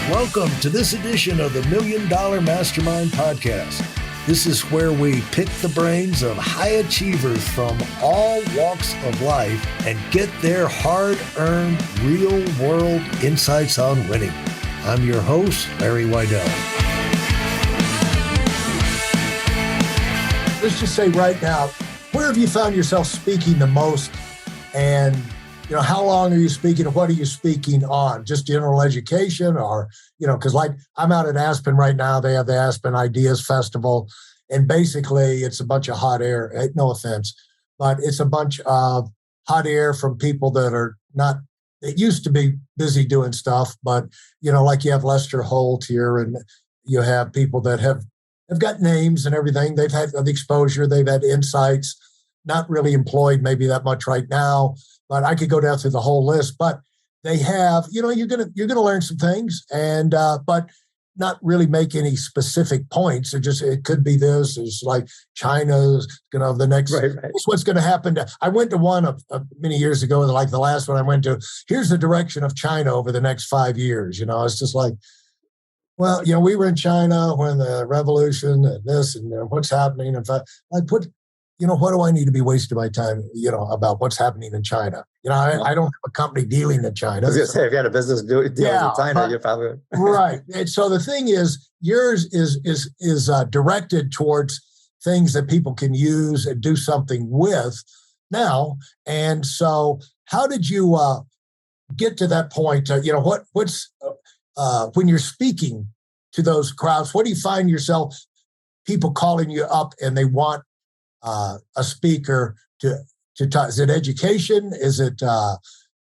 Welcome to this edition of the Million Dollar Mastermind podcast. This is where we pick the brains of high achievers from all walks of life and get their hard-earned, real-world insights on winning. I'm your host, Larry Weidel. Let's just say right now, where have you found yourself speaking the most? And how long are you speaking and what are you speaking on? Just general education or, because like I'm out at Aspen right now. They have the Aspen Ideas Festival. And basically it's a bunch of hot air. No offense, but it's a bunch of hot air from people that are not, it used to be busy doing stuff, but, like you have Lester Holt here and you have people that have got names and everything. They've had the exposure. They've had insights, not really employed maybe that much right now. But I could go down through the whole list. But they have, you're gonna learn some things, and but not really make any specific points. It could be this. It's like China's gonna have the next. Right. What's going to happen? I went to one of many years ago, like the last one I went to. Here's the direction of China over the next 5 years. It's just like, well, we were in China when the revolution and this and what's happening. In fact, I put. What do I need to be wasting my time, about what's happening in China? I don't have a company dealing in China. I was going to say, if you had a business dealing in China, you're probably... Right. And so the thing is, yours is directed towards things that people can use and do something with now. And so how did you get to that point? What's when you're speaking to those crowds, what do you find yourself, people calling you up and they want a speaker to talk? Is it education? Is it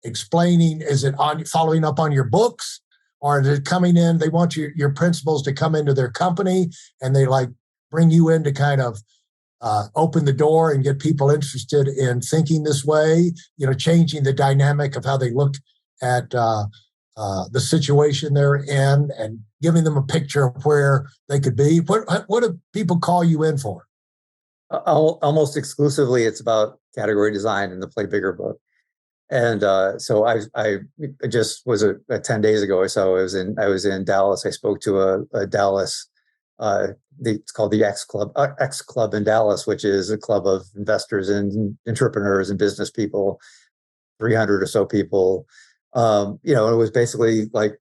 explaining? Is it on following up on your books? Or is it coming in? They want your principals to come into their company and they bring you in to kind of open the door and get people interested in thinking this way, changing the dynamic of how they look at the situation they're in and giving them a picture of where they could be. What do people call you in for? Almost exclusively, it's about category design in the Play Bigger book. And so I just was 10 days ago or so. I was in Dallas. I spoke to a Dallas. It's called the X Club in Dallas, which is a club of investors and entrepreneurs and business people, 300 or so people. It was basically like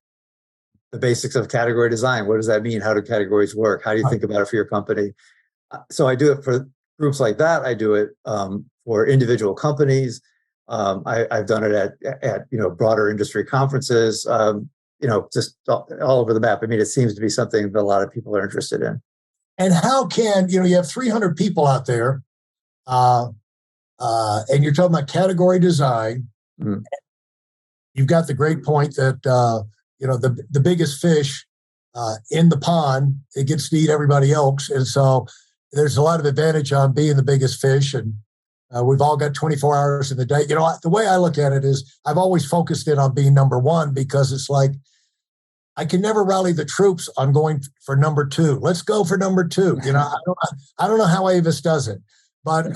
the basics of category design. What does that mean? How do categories work? How do you think about it for your company? So I do it for groups like that. I do it for individual companies. I've done it at broader industry conferences. Just all over the map. I mean, it seems to be something that a lot of people are interested in. And how can you have 300 people out there, and you're talking about category design. Mm. You've got the great point that the biggest fish in the pond, it gets to eat everybody else, and so there's a lot of advantage on being the biggest fish, and we've all got 24 hours in the day. The way I look at it is I've always focused in on being number one because it's like I can never rally the troops on going for number two. Let's go for number two. I don't know how Avis does it, but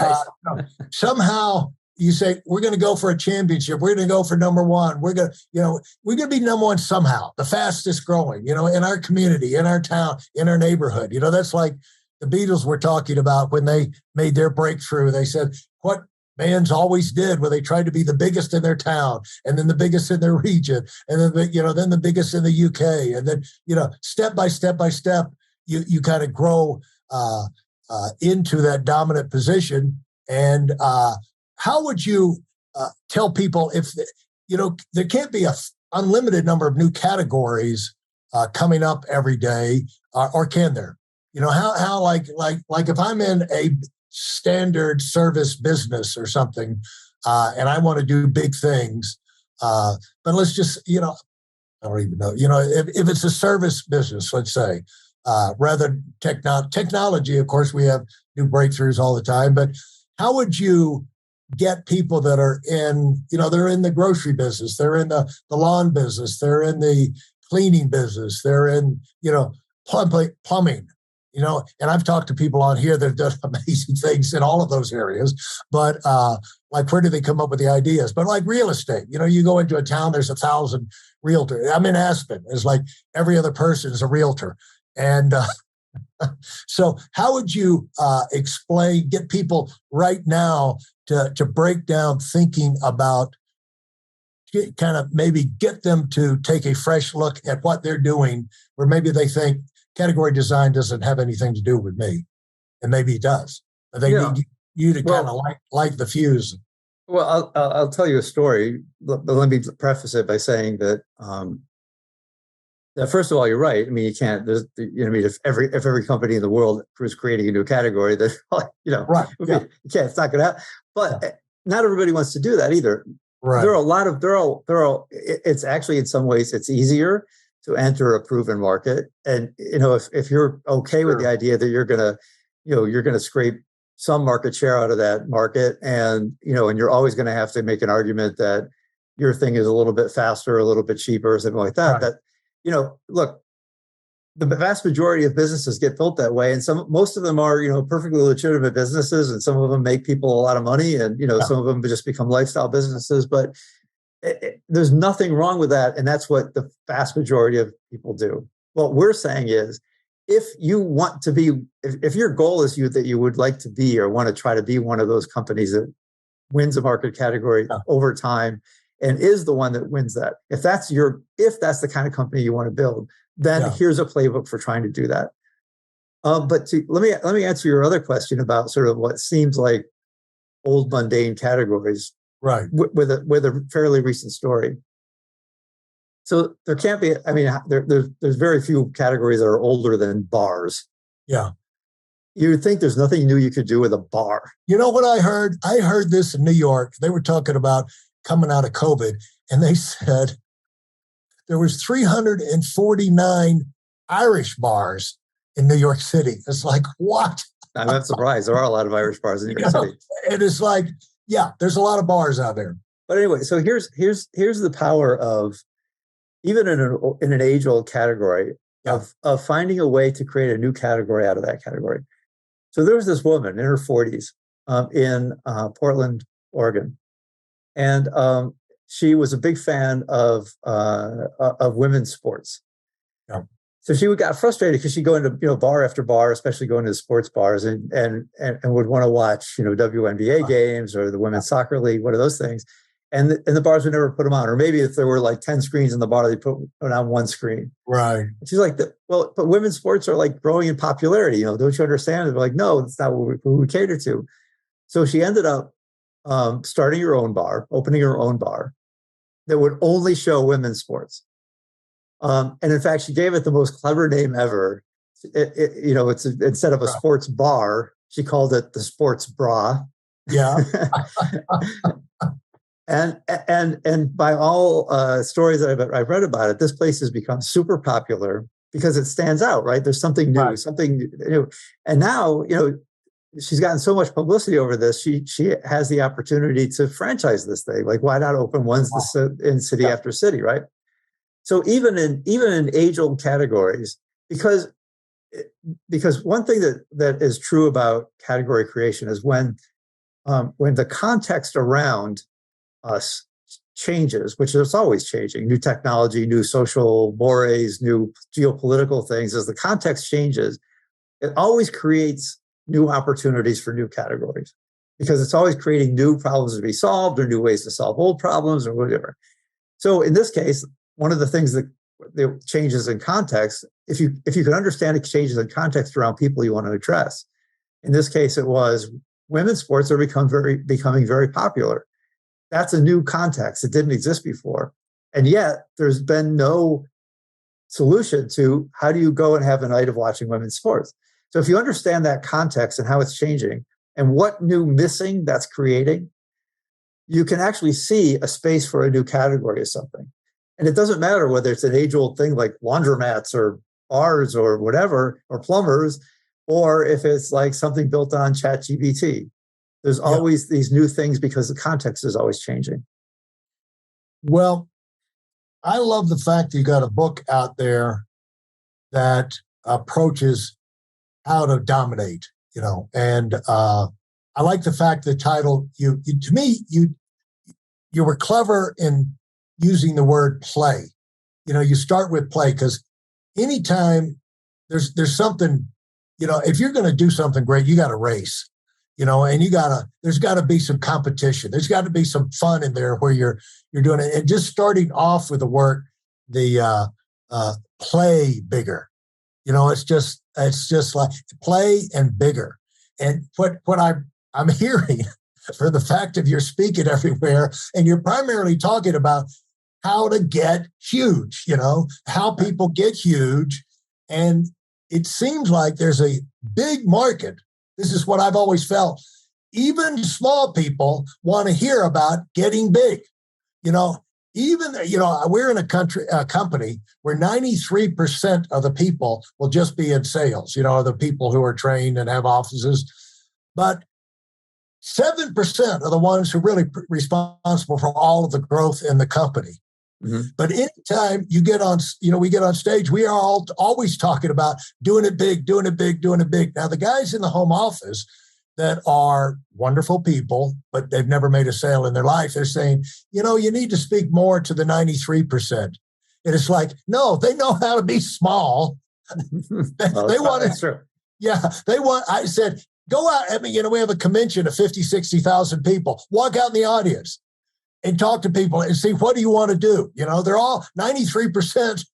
somehow you say we're going to go for a championship. We're going to go for number one. We're going to be number one somehow, the fastest growing. In our community, in our town, in our neighborhood. That's like the Beatles were talking about when they made their breakthrough. They said what bands always did, where they tried to be the biggest in their town, and then the biggest in their region, and then then the biggest in the UK, and then step by step by step, you kind of grow into that dominant position. And how would you tell people if there can't be a unlimited number of new categories coming up every day, or can there? How like if I'm in a standard service business or something, and I want to do big things, but let's just, I don't even know, if it's a service business, let's say, rather technology, of course, we have new breakthroughs all the time, but how would you get people that are in, they're in the grocery business, they're in the lawn business, they're in the cleaning business, they're in, plumbing, And I've talked to people on here that have done amazing things in all of those areas, but like, where do they come up with the ideas? But like real estate, you go into a town, there's 1,000 realtors. I'm in Aspen. It's like every other person is a realtor. And so how would you get people right now to break down thinking about, kind of maybe get them to take a fresh look at what they're doing, where maybe they think category design doesn't have anything to do with me, and maybe it does. But they need you to kind of light the fuse. Well, I'll tell you a story, but let me preface it by saying that first of all, you're right. I mean, you can't. If every company in the world was creating a new category, that right, you can't. It's not going to happen. But not everybody wants to do that either. Right. There are a lot of It's actually, in some ways, it's easier to enter a proven market, and if you're okay with the idea that you're gonna scrape some market share out of that market, and you're always going to have to make an argument that your thing is a little bit faster, a little bit cheaper, something like that. Right. That look, the vast majority of businesses get built that way, and most of them are perfectly legitimate businesses, and some of them make people a lot of money, and some of them just become lifestyle businesses. But there's nothing wrong with that, and that's what the vast majority of people do. What we're saying is, if you want to be, if your goal is that you would like to be or want to try to be one of those companies that wins a market category over time and is the one that wins that, if that's the kind of company you want to build, then here's a playbook for trying to do that. But let me answer your other question about sort of what seems like old mundane categories, right? With a fairly recent story. So there can't be. I mean, there's very few categories that are older than bars. Yeah. You would think there's nothing new you could do with a bar. You know what I heard? I heard this in New York. They were talking about coming out of COVID, and they said there was 349 Irish bars in New York City. It's like, what? I'm not surprised. There are a lot of Irish bars in New York City. And it's like, there's a lot of bars out there. But anyway, so here's the power of, even in an age-old category, of finding a way to create a new category out of that category. So there was this woman in her 40s in Portland, Oregon, and she was a big fan of women's sports. Yeah. So she got frustrated because she'd go into bar after bar, especially going to the sports bars, and would want to watch WNBA games or the women's soccer league, one of those things. And the bars would never put them on. Or maybe if there were like 10 screens in the bar, they put on one screen. Right. And she's like, well, but women's sports are like growing in popularity. Don't you understand? They're like, no, that's not what we cater to. So she ended up starting her own bar, opening her own bar that would only show women's sports. And in fact, she gave it the most clever name ever. It's instead of a sports bar, she called it the Sports Bra. Yeah. And by all stories that I've read about it, this place has become super popular because it stands out, right? There's something new, something new. And now, she's gotten so much publicity over this. She has the opportunity to franchise this thing. Like, why not open ones in city after city, right? So even in age-old categories, because one thing that is true about category creation is when the context around us changes, which is always changing, new technology, new social mores, new geopolitical things, as the context changes, it always creates new opportunities for new categories, because it's always creating new problems to be solved or new ways to solve old problems or whatever. So in this case, one of the things that the changes in context, if you can understand the changes in context around people you want to address, in this case, it was women's sports are becoming very popular. That's a new context. It didn't exist before. And yet there's been no solution to how do you go and have a night of watching women's sports. So if you understand that context and how it's changing and what new missing that's creating, you can actually see a space for a new category of something. And it doesn't matter whether it's an age-old thing like laundromats or bars or whatever, or plumbers, or if it's like something built on ChatGPT. There's always these new things because the context is always changing. Well, I love the fact that you got a book out there that approaches how to dominate, and I like the fact the title, to me, you were clever in using the word play. You start with play because anytime there's something, if you're going to do something great, you got to race, and there's got to be some competition. There's got to be some fun in there where you're doing it. And just starting off with the play bigger, it's just like play and bigger. And what I'm hearing for the fact of you're speaking everywhere and you're primarily talking about how to get huge, how people get huge. And it seems like there's a big market. This is what I've always felt. Even small people want to hear about getting big. We're in a company where 93% of the people will just be in sales, the people who are trained and have offices. But 7% are the ones who are really responsible for all of the growth in the company. Mm-hmm. But anytime we get on stage, we are always talking about doing it big, doing it big, doing it big. Now, the guys in the home office that are wonderful people, but they've never made a sale in their life, they're saying, you need to speak more to the 93%. And it's like, no, they know how to be small. They want to. True. Yeah, they want. I said, go out. I mean, we have a convention of 50, 60,000 people. Walk out in the audience and talk to people and see, what do you want to do? They're all 93%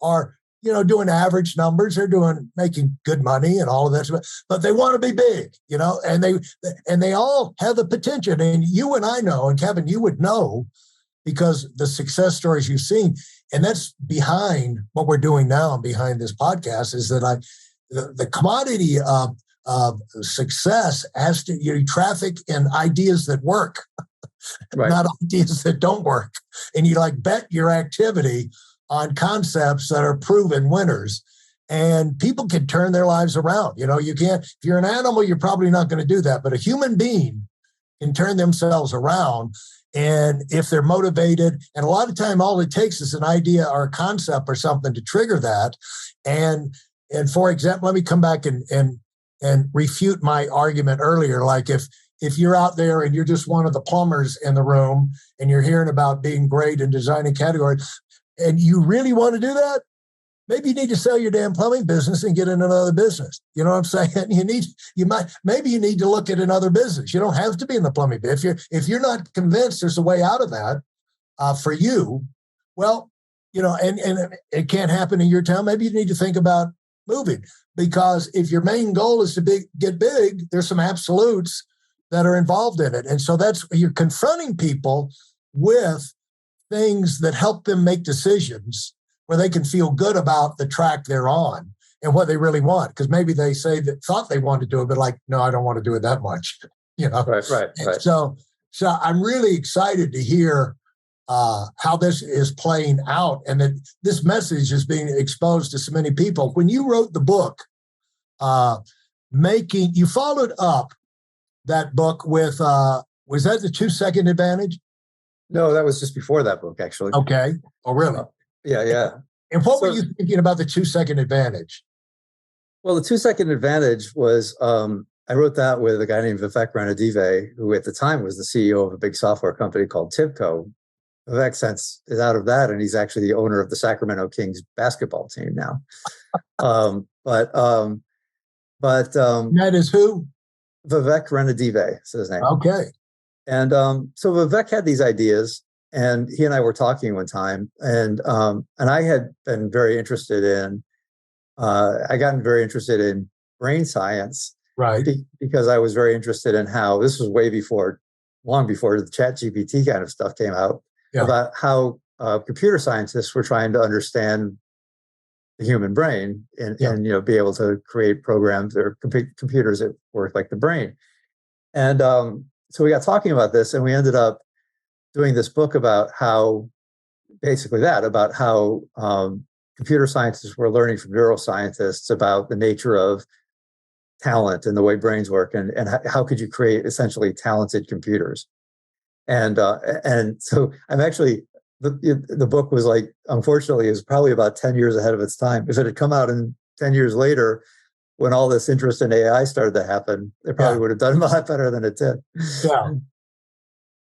are, doing average numbers. They're making good money and all of that, but they want to be big, and they all have the potential. And you and I know, and Kevin, you would know, because the success stories you've seen, and that's behind what we're doing now and behind this podcast, is that the commodity of success has to traffic in ideas that work, right, not ideas that don't work. And you bet your activity on concepts that are proven winners, and people can turn their lives around. You can't, if you're an animal, you're probably not going to do that, but a human being can turn themselves around. And if they're motivated, and a lot of time, all it takes is an idea or a concept or something to trigger that. And for example, let me come back and refute my argument earlier. Like if you're out there and you're just one of the plumbers in the room and you're hearing about being great and designing categories, and you really want to do that, maybe you need to sell your damn plumbing business and get in another business. You know what I'm saying? Maybe you need to look at another business. You don't have to be in the plumbing business. If you're not convinced there's a way out of that for you, well, and it can't happen in your town. Maybe you need to think about moving, because if your main goal is to get big, there's some absolutes that are involved in it. And so you're confronting people with things that help them make decisions where they can feel good about the track they're on and what they really want. Because maybe they thought they wanted to do it, but no, I don't want to do it that much. Right. So I'm really excited to hear how this is playing out, and that this message is being exposed to so many people. When you wrote the book, you followed up that book with, was that the 2-second advantage? No, that was just before that book, actually. Okay. Oh, really? Yeah. And what were you thinking about the 2-second advantage? Well, the 2-second advantage was, I wrote that with a guy named Vivek Randi, who at the time was the CEO of a big software company called Tivco. Vivek since is out of that, and he's actually the owner of the Sacramento Kings basketball team now. But that is who? Vivek Randi is his name. Okay. And so Vivek had these ideas, and he and I were talking one time, and I had been very interested in, I gotten very interested in brain science, right? Because I was very interested in how this was long before the ChatGPT kind of stuff came out, about how computer scientists were trying to understand the human brain and be able to create programs or computers that work like the brain. And so we got talking about this, and we ended up doing this book about how computer scientists were learning from neuroscientists about the nature of talent and the way brains work, and how could you create essentially talented computers. And so I'm actually, the book was unfortunately, is probably about 10 years ahead of its time. If it had come out 10 years later, when all this interest in AI started to happen, they probably would have done a lot better than it did. Yeah.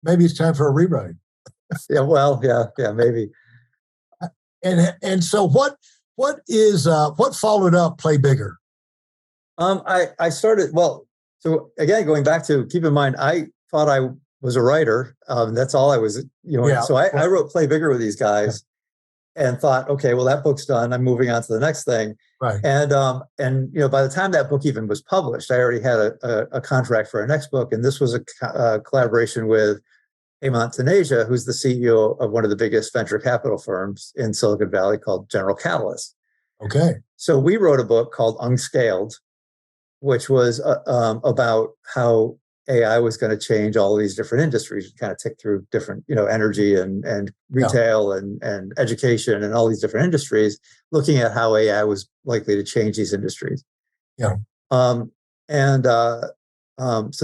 Maybe it's time for a rewrite. Yeah, well, yeah, maybe. And so what followed up Play Bigger? I started, so again, going back to, keep in mind, I thought I was a writer. That's all I was, so I wrote Play Bigger with these guys and thought, okay, well, that book's done. I'm moving on to the next thing. Right. And by the time that book even was published, I already had a contract for our next book. And this was a collaboration with Montaneja, who's the CEO of one of the biggest venture capital firms in Silicon Valley called General Catalyst. Okay. So we wrote a book called Unscaled, which was about how AI was going to change all of these different industries. We kind of tick through different, energy and retail and education and all these different industries, looking at how AI was likely to change these industries. Yeah. So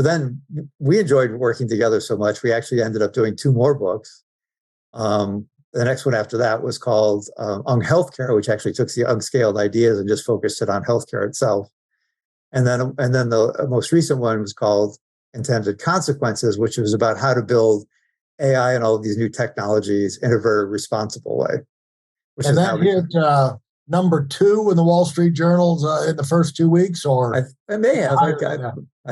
then we enjoyed working together so much, we actually ended up doing 2 more books. The next one after that was called Healthcare, which actually took the unscaled ideas and just focused it on healthcare itself. And then the most recent one was called Intended Consequences, which was about how to build AI and all of these new technologies in a very responsible way. And that hit number 2 in the Wall Street Journals in the first 2 weeks, or I may have. I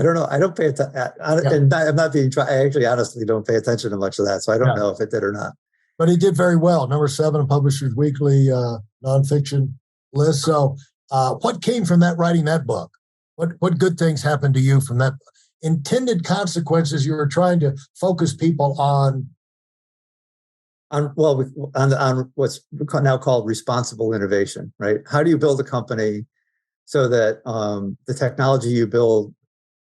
don't know. I don't pay attention. And I'm not being. I actually honestly don't pay attention to much of that, so I don't know if it did or not. But he did very well. Number 7 in Publishers Weekly nonfiction list. So, what came from that writing that book? What good things happened to you from that? Intended Consequences. You were trying to focus people on what's now called responsible innovation, right? How do you build a company so that the technology you build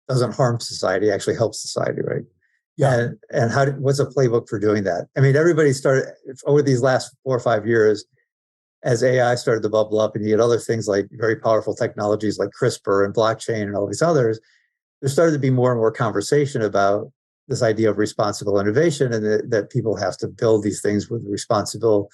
doesn't harm society, actually helps society, right? Yeah. And what's a playbook for doing that? I mean, everybody started over these last 4 or 5 years, as AI started to bubble up, and you get other things like very powerful technologies like CRISPR and blockchain and all these others. There started to be more and more conversation about this idea of responsible innovation, and that people have to build these things with responsible,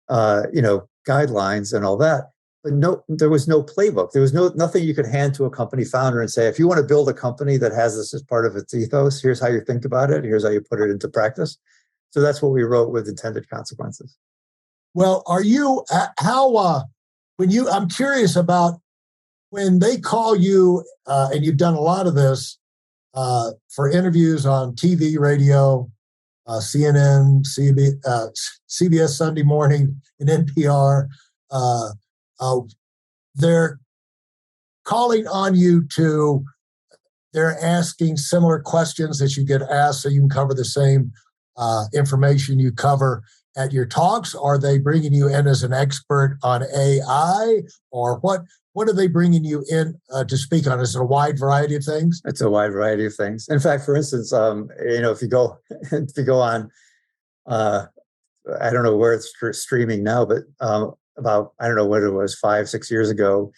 guidelines and all that. But there was no playbook. There was nothing you could hand to a company founder and say, if you want to build a company that has this as part of its ethos, here's how you think about it. Here's how you put it into practice. So that's what we wrote with Intended Consequences. Well, are you I'm curious about when they call you, and you've done a lot of this for interviews on TV, radio, CNN, CBS Sunday Morning, and NPR. They're calling on you they're asking similar questions that you get asked so you can cover the same information you cover at your talks. Are they bringing you in as an expert on AI, or what are they bringing you in to speak on? Is it a wide variety of things? It's a wide variety of things. In fact, for instance, if you go on, I don't know where it's streaming now, but about, I don't know what it was, 5-6 years ago,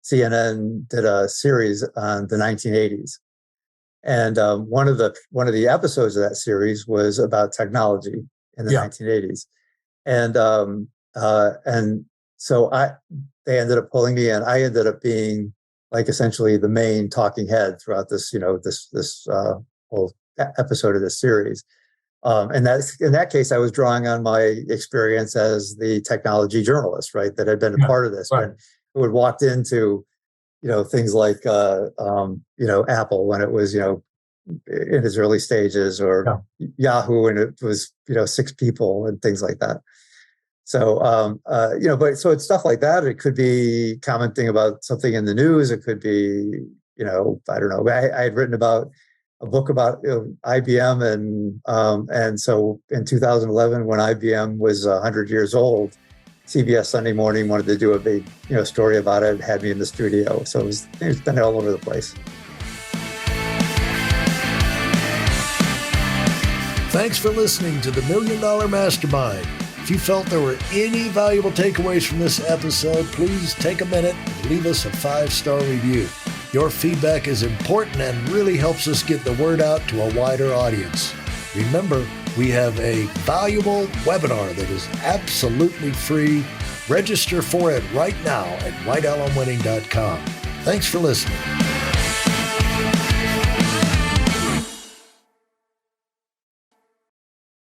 CNN did a series on the 1980s. And one of the episodes of that series was about technology in the 1980s. And so they ended up pulling me in. I ended up being like essentially the main talking head throughout this, this whole episode of this series. And in that case, I was drawing on my experience as the technology journalist, right, that had been a part of this. Right. Who had walked into, things like, Apple when it was, in its early stages, or Yahoo and it was, 6 people and things like that. So, so it's stuff like that. It could be commenting about something in the news. It could be, I don't know. I had written about a book about IBM, and so in 2011, when IBM was 100 years old, CBS Sunday Morning wanted to do a big, story about it. Had me in the studio, so it's been all over the place. Thanks for listening to the Million Dollar Mastermind. If you felt there were any valuable takeaways from this episode, please take a minute and leave us a 5-star review. Your feedback is important and really helps us get the word out to a wider audience. Remember, we have a valuable webinar that is absolutely free. Register for it right now at weidelonwinning.com. Thanks for listening.